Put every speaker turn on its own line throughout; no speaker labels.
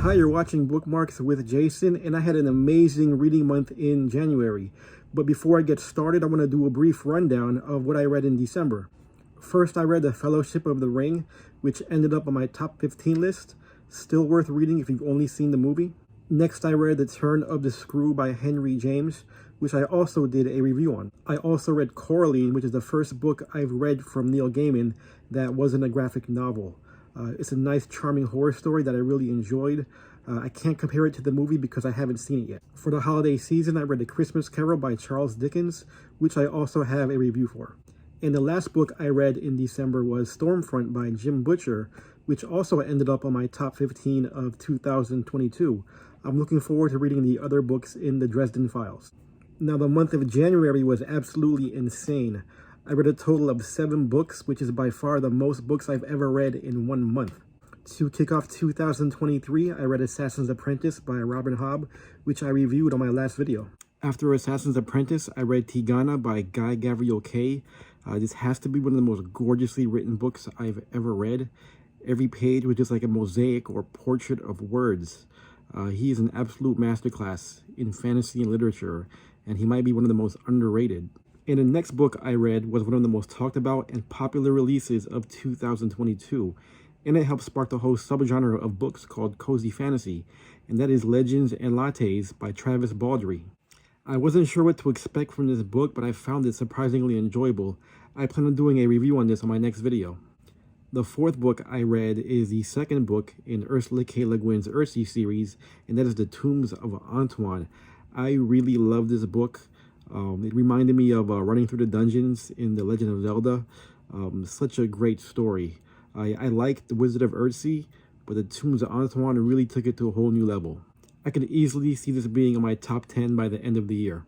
Hi, you're watching Bookmarks with Jason, and I had an amazing reading month in January. But before I get started, I want to do a brief rundown of what I read in December. First, I read The Fellowship of the Ring, which ended up on my top 15 list. Still worth reading if you've only seen the movie. Next, I read The Turn of the Screw by Henry James, which I also did a review on. I also read Coraline, which is the first book I've read from Neil Gaiman that wasn't a graphic novel. It's a nice, charming horror story that I really enjoyed. I can't compare it to the movie because I haven't seen it yet. For the holiday season, I read The Christmas Carol by Charles Dickens, which I also have a review for. And the last book I read in December was Stormfront by Jim Butcher, which also ended up on my top 15 of 2022. I'm looking forward to reading the other books in the Dresden Files. Now, the month of January was absolutely insane. I read a total of 7 books, which is by far the most books I've ever read in 1 month. To kick off 2023, I read Assassin's Apprentice by Robin Hobb, which I reviewed on my last video. After Assassin's Apprentice, I read Tigana by Guy Gavriel Kay. This has to be one of the most gorgeously written books I've ever read. Every page was just like a mosaic or portrait of words. He is an absolute masterclass in fantasy and literature, and he might be one of the most underrated. And the next book I read was one of the most talked about and popular releases of 2022, and it helped spark the whole subgenre of books called cozy fantasy, and that is Legends and Lattes by Travis Baldree. I wasn't sure what to expect from this book, but I found it surprisingly enjoyable. I plan on doing a review on this on my next video. The fourth book I read is the second book in Ursula K. Le Guin's Earthsea series, and that is The Tombs of Antoine. I really love this book. It reminded me of running through the dungeons in The Legend of Zelda. Such a great story. I liked The Wizard of Earthsea, but The Tombs of Antoine really took it to a whole new level. I could easily see this being in my top 10 by the end of the year.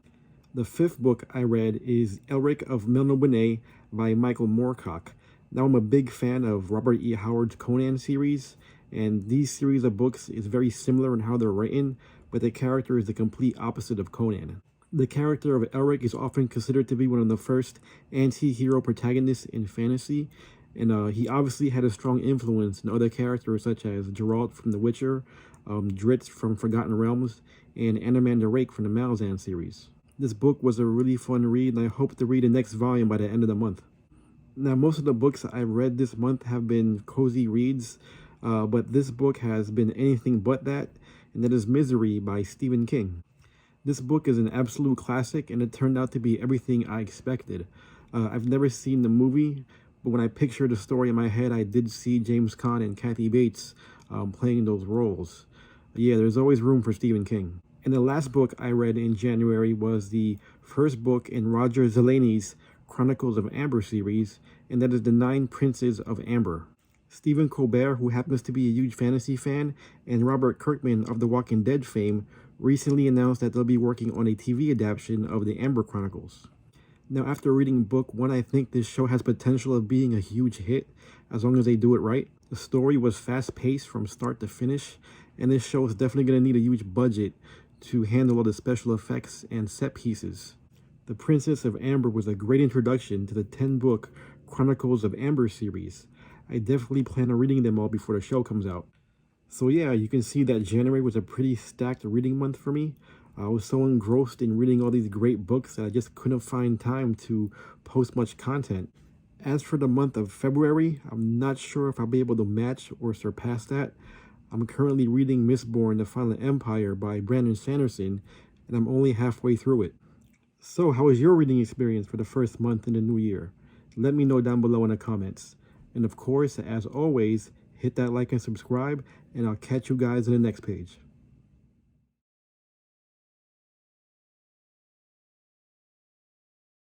The fifth book I read is Elric of Melniboné by Michael Moorcock. Now, I'm a big fan of Robert E. Howard's Conan series, and these series of books is very similar in how they're written, but the character is the complete opposite of Conan. The character of Elric is often considered to be one of the first anti-hero protagonists in fantasy, and he obviously had a strong influence in other characters such as Geralt from The Witcher, Drizzt from Forgotten Realms, and Anomander Rake from the Malazan series. This book was a really fun read, and I hope to read the next volume by the end of the month. Now, most of the books I've read this month have been cozy reads, but this book has been anything but that, and that is Misery by Stephen King. This book is an absolute classic, and it turned out to be everything I expected. I've never seen the movie, but when I pictured the story in my head, I did see James Caan and Kathy Bates playing those roles. Yeah, there's always room for Stephen King. And the last book I read in January was the first book in Roger Zelazny's Chronicles of Amber series, and that is The Nine Princes of Amber. Stephen Colbert, who happens to be a huge fantasy fan, and Robert Kirkman of The Walking Dead fame, recently announced that they'll be working on a TV adaptation of the Amber Chronicles. Now, after reading book 1, I think this show has potential of being a huge hit, as long as they do it right. The story was fast-paced from start to finish, and this show is definitely going to need a huge budget to handle all the special effects and set pieces. The Princess of Amber was a great introduction to the 10-book Chronicles of Amber series. I definitely plan on reading them all before the show comes out. So yeah, you can see that January was a pretty stacked reading month for me. I was so engrossed in reading all these great books that I just couldn't find time to post much content. As for the month of February, I'm not sure if I'll be able to match or surpass that. I'm currently reading Mistborn: The Final Empire by Brandon Sanderson, and I'm only halfway through it. So how was your reading experience for the first month in the new year? Let me know down below in the comments. And of course, as always, hit that like and subscribe, and I'll catch you guys in the next page.